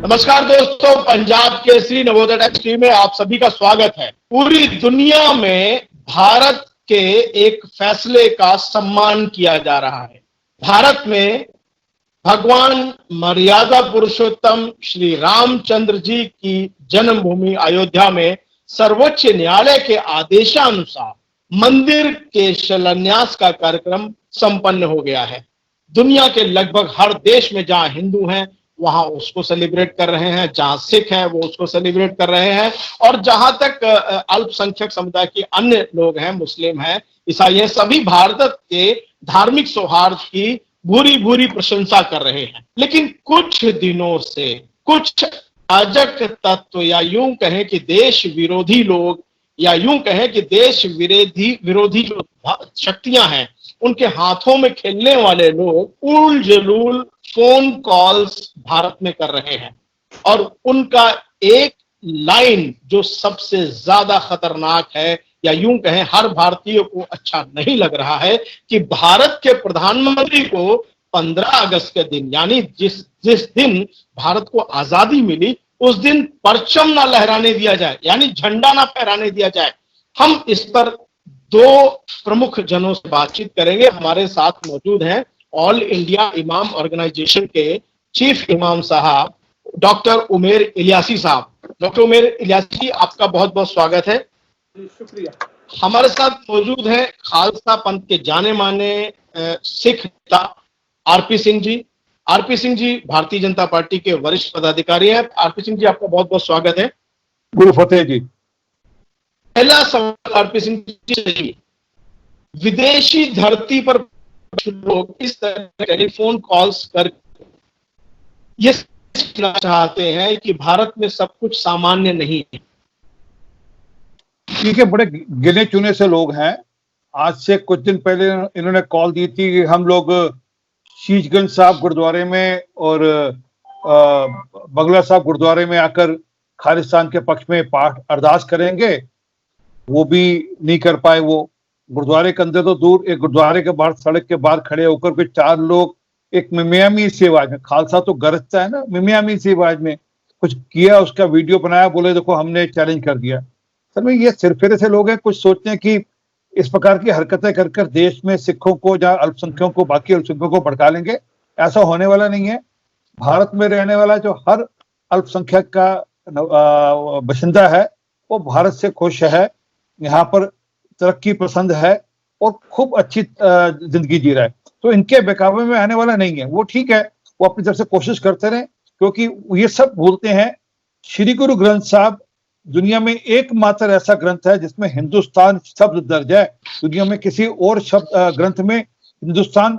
नमस्कार दोस्तों, पंजाब केसरी नवोदय टाइम्स में आप सभी का स्वागत है। पूरी दुनिया में भारत के एक फैसले का सम्मान किया जा रहा है। भारत में भगवान मर्यादा पुरुषोत्तम श्री रामचंद्र जी की जन्मभूमि अयोध्या में सर्वोच्च न्यायालय के आदेशानुसार मंदिर के शिलान्यास का कार्यक्रम संपन्न हो गया है। दुनिया के लगभग हर देश में जहां हिंदू हैं वहां उसको सेलिब्रेट कर रहे हैं, जहां सिख हैं वो उसको सेलिब्रेट कर रहे हैं, और जहां तक अल्पसंख्यक समुदाय के अन्य लोग हैं, मुस्लिम हैं, ईसाई हैं, सभी भारत के धार्मिक सौहार्द की भूरी भूरी प्रशंसा कर रहे हैं। लेकिन कुछ दिनों से कुछ अराजक तत्व या यूं कहें कि देश विरोधी लोग या यूं कहें कि देश विरोधी जो शक्तियां हैं उनके हाथों में खेलने वाले लोग उल जलूल फोन कॉल्स भारत में कर रहे हैं। और उनका एक लाइन जो सबसे ज्यादा खतरनाक है या यूं कहें हर भारतीय को अच्छा नहीं लग रहा है कि भारत के प्रधानमंत्री को 15 अगस्त के दिन यानी जिस दिन भारत को आजादी मिली उस दिन परचम ना लहराने दिया जाए, यानी झंडा ना फहराने दिया जाए। हम इस पर दो प्रमुख जनों से बातचीत करेंगे। हमारे साथ मौजूद हैं ऑल इंडिया इमाम ऑर्गेनाइजेशन के चीफ इमाम साहब डॉक्टर उमेर इलियासी साहब। डॉक्टर उमेर इलियासी, आपका बहुत बहुत स्वागत है। शुक्रिया। हमारे साथ मौजूद हैं खालसा पंथ के जाने माने सिख नेता RP Singh ji. RP Singh ji Bharatiya Janata party के वरिष्ठ पदाधिकारी हैं। आरपी सिंह जी, आपका बहुत बहुत स्वागत है। गुरु फतेह जी। पहला सवाल आरपी सिंह जी, विदेशी धरती पर लोग इस तरह टेलीफोन कॉल्स कर ये कहना चाहते हैं कि भारत में सब कुछ सामान्य नहीं है। ठीक है, बड़े गिने चुने से लोग हैं। आज से कुछ दिन पहले इन्होंने कॉल दी थी कि हम लोग शीशगंज साहब गुरुद्वारे में और बंगला साहब गुरुद्वारे में आकर खालिस्तान के पक्ष में पाठ अरदास करेंगे। वो भी नहीं कर पाए। वो गुरुद्वारे के अंदर तो दूर, एक गुरुद्वारे के बाहर सड़क के बाहर खड़े होकर के 4 लोग एक मिमियामी सी आवाज में, खालसा तो गरजता है ना, मिमियामी सी आवाज में कुछ किया, उसका वीडियो बनाया, बोले देखो हमने चैलेंज कर दिया। सर में ये सिरफिरे से लोग हैं, कुछ सोचते हैं कि इस प्रकार की हरकतें कर कर देश में सिखों को या अल्पसंख्यकों को, बाकी अल्पसंख्यकों को भड़का लेंगे। ऐसा होने वाला नहीं है। भारत में रहने वाला जो हर अल्पसंख्यक का बशिंदा है वो भारत से खुश है, यहाँ पर तरक्की पसंद है और खूब अच्छी जिंदगी जी रहा है। तो इनके बेकाबू में आने वाला नहीं है। वो ठीक है, वो अपनी तरफ से कोशिश करते रहे, क्योंकि ये सब भूलते हैं श्री गुरु ग्रंथ साहब दुनिया में एकमात्र ऐसा ग्रंथ है जिसमें हिंदुस्तान शब्द दर्ज है। दुनिया में किसी और शब्द ग्रंथ में हिंदुस्तान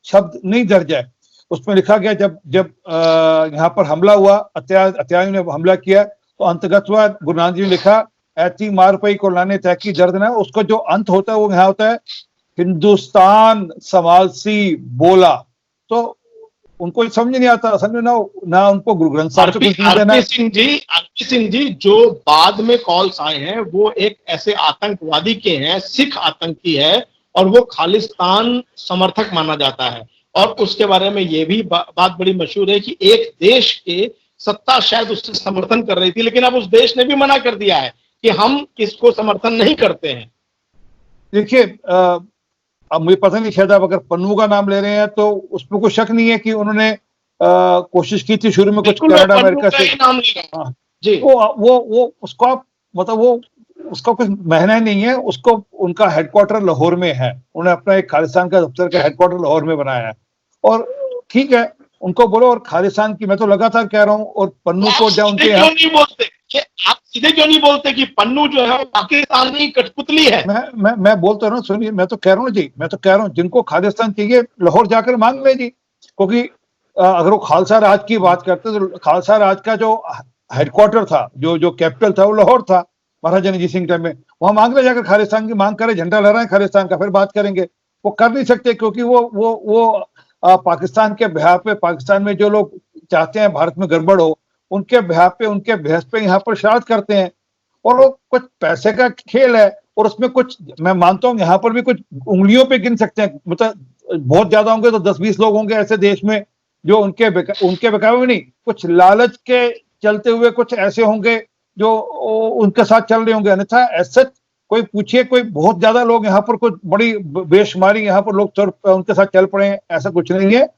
शब्द नहीं दर्ज है। उसमें लिखा गया जब यहाँ पर हमला हुआ, अत्याचारियों ने हमला किया, तो अंतगत हुआ, गुरु नानक जी ने लिखा ऐती मार पई को लाने तहकी दर्द ना। उसका जो अंत होता है वो यहाँ होता है हिंदुस्तान समालसी बोला। तो उनको समझ नहीं आता, समझ ना उनको गुरु ग्रंथ साहब से कुछ देना। आरपी सिंह जी जो बाद में कॉल्स आए हैं वो एक ऐसे आतंकवादी के हैं, सिख आतंकी है, और वो खालिस्तान समर्थक माना जाता है। और उसके बारे में ये भी बात बड़ी मशहूर है कि एक देश के सत्ता शायद उससे समर्थन कर रही थी, लेकिन अब उस देश ने भी मना कर दिया है कि हम इसको समर्थन नहीं करते हैं। देखिए, अब मुझे पता नहीं, शायद आप अगर पन्नू का नाम ले रहे हैं तो उसमें कोई शक नहीं है कि उन्होंने कोशिश की थी शुरू में कुछ कनाडा अमेरिका से नाम जी। वो उसको आप मतलब वो उसका कुछ महना नहीं है। उसको उनका हेडक्वार्टर लाहौर में है। उन्होंने अपना एक खालिस्तान का दफ्तर का हेडक्वार्टर लाहौर में बनाया है। और ठीक है, उनको बोलो। और खालिस्तान की मैं तो लगातार कह रहा हूँ। और पन्नू को जब उनके क्यों नहीं बोलते आप सीधे क्यों नहीं बोलते कि पन्नू जो है पाकिस्तानी कठपुतली है? मैं बोलता हूँ, सुनिए, मैं तो कह रहा हूँ जी, मैं तो कह रहा हूँ जिनको खालिस्तान चाहिए लाहौर जाकर मांग ले जी। क्योंकि अगर वो खालसा राज की बात करते तो खालसा राज का जो हेडक्वार्टर था, जो कैपिटल था, वो लाहौर था महाराजा रणजीत सिंह टाइम में। वहां मांग ले जाकर, खालिस्तान की मांग करे, झंडा लहराए खालिस्तान का, फिर बात करेंगे। वो कर नहीं सकते क्योंकि वो पाकिस्तान के बिहार पे, पाकिस्तान में जो लोग चाहते हैं भारत में गड़बड़ हो, उनके बिहार पे, उनके बहस पे यहाँ पर शरारत करते हैं। और वो कुछ पैसे का खेल है। और उसमें कुछ, मैं मानता हूँ यहाँ पर भी कुछ उंगलियों पे गिन सकते हैं, मतलब बहुत ज्यादा होंगे तो 10-20 लोग होंगे ऐसे देश में जो उनके बहकावे में नहीं, कुछ लालच के चलते हुए कुछ ऐसे होंगे जो उनके साथ चल रहे होंगे, अन्यथा ऐसा कोई पूछिए, कोई बहुत ज्यादा लोग यहाँ पर कुछ बड़ी बेशुमारी यहाँ पर लोग उनके साथ चल पड़े हैं, ऐसा कुछ नहीं है।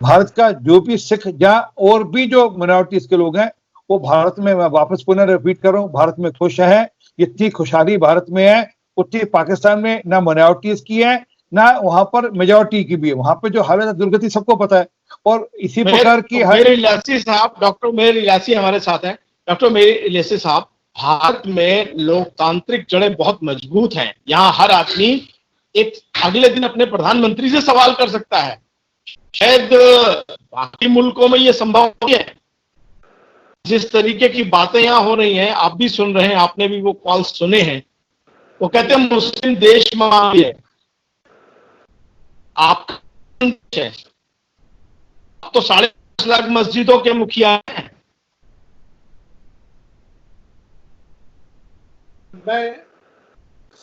भारत का जो भी सिख या और भी जो माइनॉरिटीज के लोग हैं वो भारत में, मैं वापस पुनः रिपीट कर रहा हूँ, भारत में खुश है। इतनी खुशहाली भारत में है उतनी पाकिस्तान में ना माइनॉरिटीज की है ना वहां पर मेजोरिटी की भी है। वहां पे जो हालत है दुर्गति सबको पता है। और इसी प्रकार की मेहर इलियासी साहब, डॉक्टर मेहर इलियासी हमारे साथ हैं। डॉक्टर मेहर इलियासी साहब, भारत में लोकतांत्रिक जड़ें बहुत मजबूत हैं। यहाँ हर आदमी एक अगले दिन अपने प्रधानमंत्री से सवाल कर सकता है। शायद बाकी मुल्कों में ये संभव नहीं है। जिस तरीके की बातें यहाँ हो रही हैं, आप भी सुन रहे हैं, आपने भी वो कॉल सुने हैं। वो कहते हैं मुस्लिम देश महान है, आप तो 5.5 लाख मस्जिदों के मुखिया हैं। मैं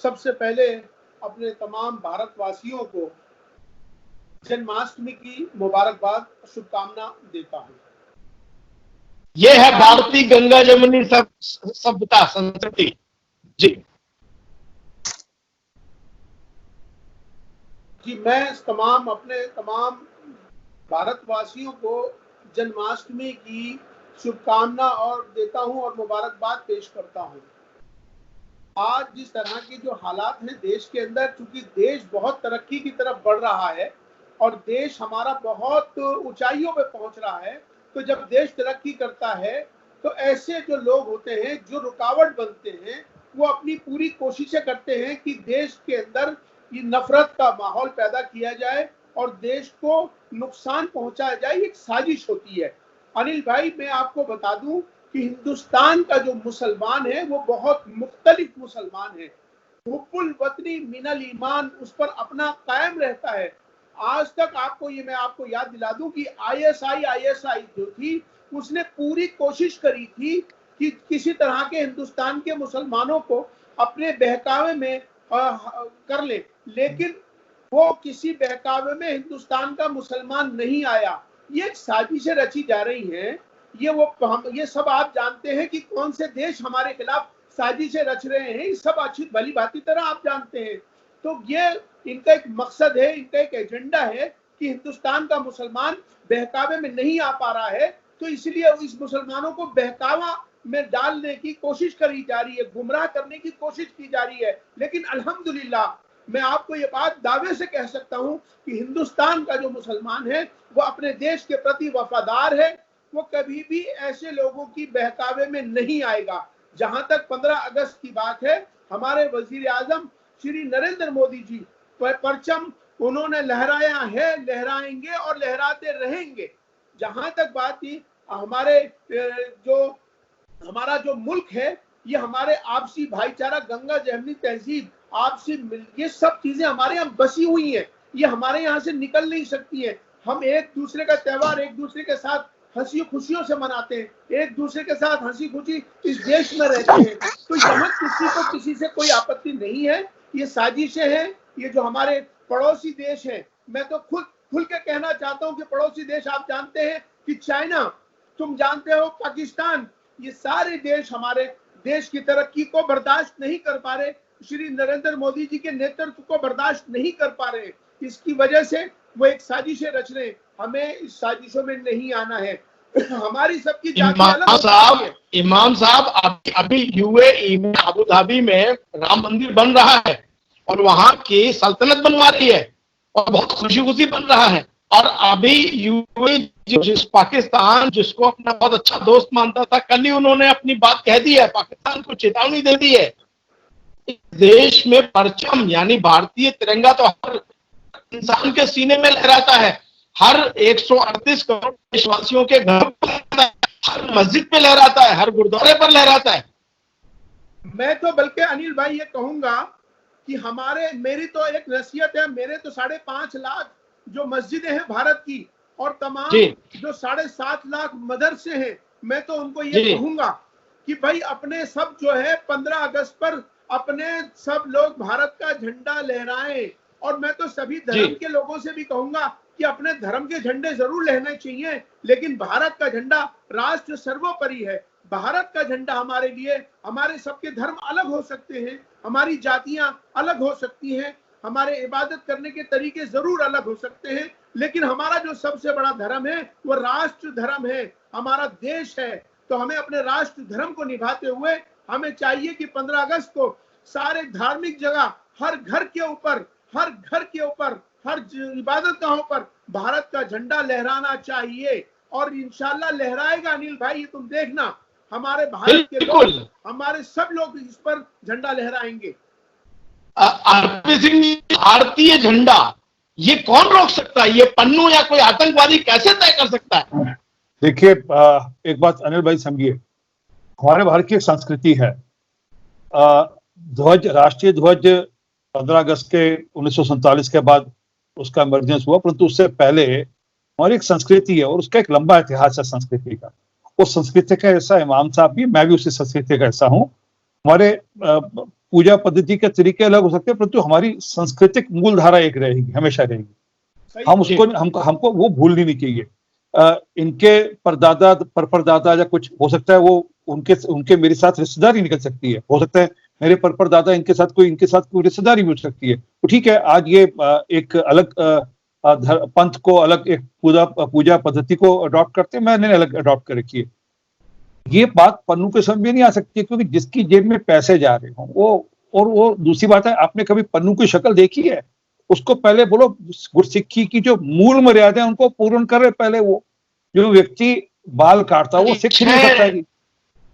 सबसे पहले अपने तमाम भारतवासियों को जन्माष्टमी की मुबारकबाद, शुभकामना देता हूं। ये है भारतीय गंगा जमुनी सभ्यता संस्कृति। जी मैं अपने तमाम भारतवासियों को जन्माष्टमी की शुभकामना और देता हूं और मुबारकबाद पेश करता हूं। आज जिस तरह की जो हालात हैं देश के अंदर, चूंकि देश बहुत तरक्की की तरफ बढ़ रहा है और देश हमारा बहुत ऊंचाइयों पे पहुंच रहा है, तो जब देश तरक्की करता है तो ऐसे जो लोग होते हैं जो रुकावट बनते हैं, वो अपनी पूरी कोशिशें करते हैं कि देश के अंदर ये नफरत का माहौल पैदा किया जाए और देश को नुकसान पहुंचाया जाए। एक साजिश होती है। अनिल भाई, मैं आपको बता दूं कि हिंदुस्तान का जो मुसलमान है वो बहुत मुख्तलिफ मुसलमान है। हुब्बुल वतनी मिनल ईमान उस पर अपना कायम रहता है। आज तक मैं आपको याद दिला दूं कि आईएसआई जो थी उसने पूरी कोशिश करी थी कि किसी तरह के हिंदुस्तान के मुसलमानों को अपने बहकावे में कर ले, लेकिन वो किसी बहकावे में हिंदुस्तान का मुसलमान नहीं आया। ये साजिशें रची जा रही हैं। ये सब आप जानते हैं कि कौन से देश हमारे खिलाफ साजिशें रच रहे हैं। ये सब अच्छी भली भांति तरह आप जानते हैं। तो ये इनका एक मकसद है, इनका एक एजेंडा है कि हिंदुस्तान का मुसलमान बहकावे में नहीं आ पा रहा है, तो इसलिए इस मुसलमानों को बहकावा में डालने की कोशिश करी जा रही है, गुमराह करने की कोशिश की जा रही है। लेकिन अल्हम्दुलिल्लाह मैं आपको ये बात दावे से कह सकता हूं कि हिंदुस्तान का जो मुसलमान है वो अपने देश के प्रति वफादार है। वो कभी भी ऐसे लोगों की बहकावे में नहीं आएगा। जहां तक 15 अगस्त की बात है, हमारे वजीर आजम श्री नरेंद्र मोदी जी परचम उन्होंने लहराया है, लहराएंगे और लहराते रहेंगे। जहां तक बात थी हमारा जो मुल्क है, ये हमारे आपसी भाईचारा, गंगा जमुनी तहजीब, आपसी ये सब चीजें हमारे यहाँ बसी हुई हैं। ये हमारे यहाँ से निकल नहीं सकती है। हम एक दूसरे का त्योहार एक दूसरे के साथ हंसी खुशियों से मनाते हैं, एक दूसरे के साथ हंसी खुशी इस देश में रहते हैं। तो यहाँ किसी को किसी से कोई आपत्ति नहीं है। ये साजिशें हैं, ये जो हमारे पड़ोसी देश हैं, मैं तो खुल के कहना चाहता हूँ कि पड़ोसी देश आप जानते हैं कि चाइना, तुम जानते हो पाकिस्तान, ये सारे देश हमारे देश की तरक्की को बर्दाश्त नहीं कर पा रहे, श्री नरेंद्र मोदी जी के नेतृत्व को बर्दाश्त नहीं कर पा रहे। इसकी वजह से वो एक साजिशें रच रहे हैं। हमें इस साजिशों में नहीं आना है। हमारी सबकी इमाम साहब अभी यूएई में, अबू धाबी में राम मंदिर बन रहा है और वहां की सल्तनत बनवा रही है और बहुत खुशी खुशी बन रहा है। और अभी यूएई पाकिस्तान जिसको अपना बहुत अच्छा दोस्त मानता था, कल ही उन्होंने अपनी बात कह दी है, पाकिस्तान को चेतावनी दे दी है। देश में परचम यानी भारतीय तिरंगा तो हर इंसान के सीने में लहराता है, हर 138 करोड़ देशवासियों के घर पर लहराता है, हर मस्जिद पे लहराता है, हर गुरुद्वारे पर लहराता है। मैं तो बल्कि अनिल भाई ये कहूंगा कि मेरी तो एक नसीहत है, मेरे तो 5.5 लाख जो मस्जिदें हैं भारत की और तमाम जो 7.5 लाख मदरसे हैं, मैं तो उनको ये कहूंगा कि भाई अपने सब जो है 15 अगस्त पर अपने सब लोग भारत का झंडा लहराएं। और मैं तो सभी धर्म के लोगों से भी कहूंगा कि अपने धर्म के झंडे जरूर लहराने चाहिए, लेकिन भारत का झंडा राष्ट्र सर्वोपरि है। भारत का झंडा हमारे लिए, हमारे सबके धर्म अलग हो सकते हैं, हमारी जातियां अलग हो सकती हैं, हमारे इबादत करने के तरीके जरूर अलग हो सकते हैं, लेकिन हमारा जो सबसे बड़ा धर्म है वो राष्ट्र धर्म है, हमारा देश है। तो हमें अपने राष्ट्र धर्म को निभाते हुए हमें चाहिए कि 15 अगस्त को सारे धार्मिक जगह, हर घर के ऊपर, हर इबादत गाहों पर भारत का झंडा लहराना चाहिए। और इंशाल्लाह लहराएगा अनिल भाई, ये तुम देखना, हमारे भारत के लोग, हमारे सब लोग इस पर झंडा लहराएंगे। आरपी सिंह जी, भारतीय झंडा ये कौन रोक सकता है? ये पन्नू या कोई आतंकवादी कैसे तय कर सकता है? देखिए, एक बात अनिल भाई समझिए, हमारे भारत की एक संस्कृति है। ध्वज, राष्ट्रीय ध्वज 15 अगस्त के 1947 के बाद उसका इमरजेंस हुआ, परंतु उससे पहले हमारी एक संस्कृति है और उसका एक लंबा इतिहास है संस्कृति का। उस संस्कृति का ऐसा इमाम साहब भी, मैं भी उसी संस्कृति का ऐसा हूँ। हमारे पूजा पद्धति के तरीके अलग हो सकते हैं, परंतु हमारी सांस्कृतिक मूल धारा एक रहेगी, हमेशा रहेगी। हम उसको, हमको वो भूलनी नहीं चाहिए। इनके परदादा, परदादा या कुछ हो सकता है, वो उनके मेरे साथ रिश्तेदारी निकल सकती है, हो सकता है मेरे परदादा इनके साथ कोई रिश्तेदारी भी हो सकती है। तो ठीक है, आज ये एक अलग पंथ को, अलग एक पूजा पद्धति को अडॉप्ट करते हैं, मैंने अलग अडॉप्ट कर रखी है। ये बात पन्नू के समझ में नहीं आ सकती, क्योंकि जिसकी जेब में पैसे जा रहे हों वो दूसरी बात है, आपने कभी पन्नू की शक्ल देखी है? उसको पहले बोलो, गुरसिक्खी की जो मूल मर्यादा है उनको पूर्ण करे पहले। वो जो व्यक्ति बाल काटता है वो सिख नहीं सकता है,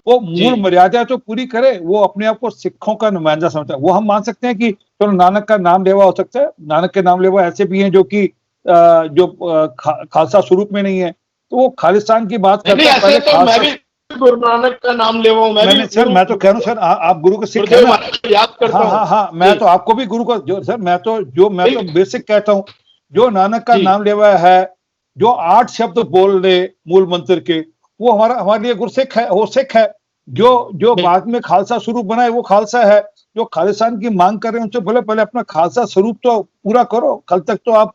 वो मूल मर्यादा तो पूरी करे। वो अपने आप को सिखों का नुमाइंदा समझता है। वो हम मान सकते हैं कि चलो नानक का नाम लेवा हो सकता है, नानक के नाम लेवा ऐसे भी हैं जो कि खालसा स्वरूप में नहीं है, तो वो खालिस्तान की बात करते हैं। पहले तो मैं भी गुरु नानक का नाम ले, सर मैं तो कह रहा हूँ सर, आप गुरु को सिख है ना, याद करता हूं। हाँ, मैं तो आपको भी गुरु को, जो सर मैं तो बेसिक कहता हूँ, जो नानक का नाम लेवा है, जो 8 शब्द बोल रहे मूल मंत्र के, वो हमारे लिए गुरसिख है, वो सिख है। जो बाद में खालसा स्वरूप बना है वो खालसा है। जो खालिस्तान की मांग कर रहे हैं उनसे बोले पहले अपना खालसा स्वरूप तो पूरा करो, कल तक तो आप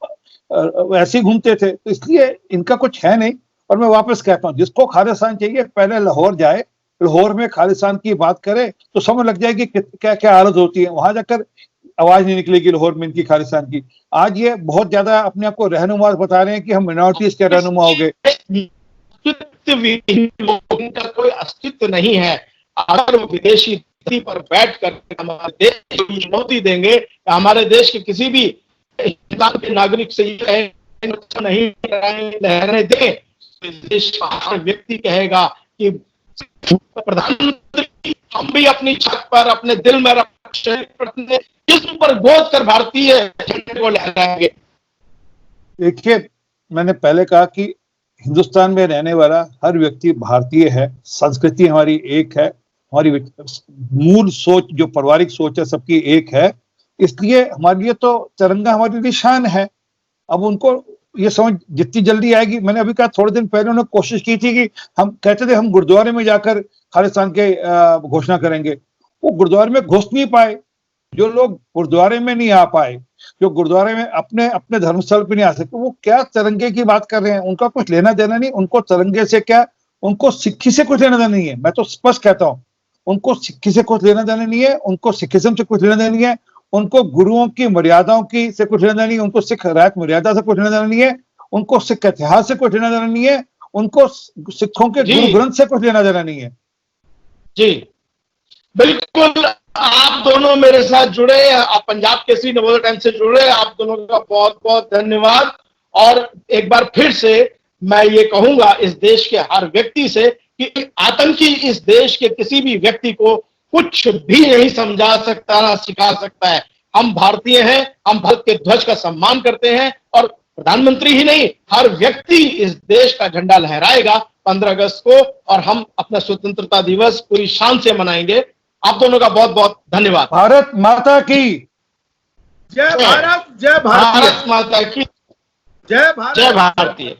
ऐसे ही घूमते थे, तो इसलिए इनका कुछ है नहीं। और मैं वापस कहता हूँ, जिसको खालिस्तान चाहिए पहले लाहौर जाए, लाहौर में खालिस्तान की बात करे तो समझ लग जाएगी क्या क्या हालत होती है। वहां जाकर आवाज नहीं निकलेगी लाहौर में इनकी खालिस्तान की। आज ये बहुत ज्यादा अपने आप को रहनुमा बता रहे हैं कि हम मिनॉरिटीज के रहनुमा हो गए। उनका कोई अस्तित्व नहीं है। अगर वो विदेशी पर बैठ कर हमारे देश को चुनौती देंगे, हमारे देश के किसी भी हिंदुस्तान के नागरिक से ये नहीं रहने दें, देश का हर व्यक्ति कहेगा कि प्रधानमंत्री, हम भी अपनी छत पर, अपने दिल में, शरीर पर, अपने जिस्म पर गोद कर भारतीय झंडे को लहराएंगे। देखिए, मैंने पहले कहा कि हिंदुस्तान में रहने वाला हर व्यक्ति भारतीय है। संस्कृति हमारी एक है, हमारी मूल सोच, जो पारिवारिक सोच है, सबकी एक है। इसलिए हमारे लिए तो तिरंगा हमारी निशान है। अब उनको ये समझ जितनी जल्दी आएगी, मैंने अभी कहा थोड़े दिन पहले उन्होंने कोशिश की थी कि हम कहते थे हम गुरुद्वारे में जाकर खालिस्तान के घोषणा करेंगे। वो गुरुद्वारे में घुस नहीं पाए। जो लोग गुरुद्वारे में नहीं आ पाए, जो गुरुद्वारे में अपने धर्मस्थल पे नहीं आ सकते, वो क्या तिरंगे की बात कर रहे हैं? उनका कुछ लेना देना नहीं। उनको तिरंगे से क्या, उनको सिक्खी से कुछ लेना देना नहीं है। मैं तो स्पष्ट कहता हूँ, उनको सिक्खी से कुछ लेना देना नहीं है, उनको सिखिज्म से कुछ लेना देना नहीं है, उनको गुरुओं की मर्यादाओं की से कुछ लेना देना नहीं है, उनको सिख रात मर्यादा से कुछ लेना देना नहीं है, उनको सिख इतिहास से कुछ लेना देना नहीं है, उनको सिखों के गुरु ग्रंथ से कुछ लेना देना नहीं है। जी बिल्कुल, आप दोनों मेरे साथ जुड़े, आप पंजाब केसरी नवोदय टाइम्स से जुड़े, आप दोनों का बहुत बहुत धन्यवाद। और एक बार फिर से मैं ये कहूंगा इस देश के हर व्यक्ति से कि आतंकी इस देश के किसी भी व्यक्ति को कुछ भी नहीं समझा सकता, ना सिखा सकता है। हम भारतीय हैं, हम भारत के ध्वज का सम्मान करते हैं, और प्रधानमंत्री ही नहीं, हर व्यक्ति इस देश का झंडा लहराएगा 15 अगस्त को, और हम अपना स्वतंत्रता दिवस पूरी शान से मनाएंगे। आप दोनों का बहुत बहुत धन्यवाद। भारत माता की जय भारत, जय भारत माता की जय भारत, जय भारतीय।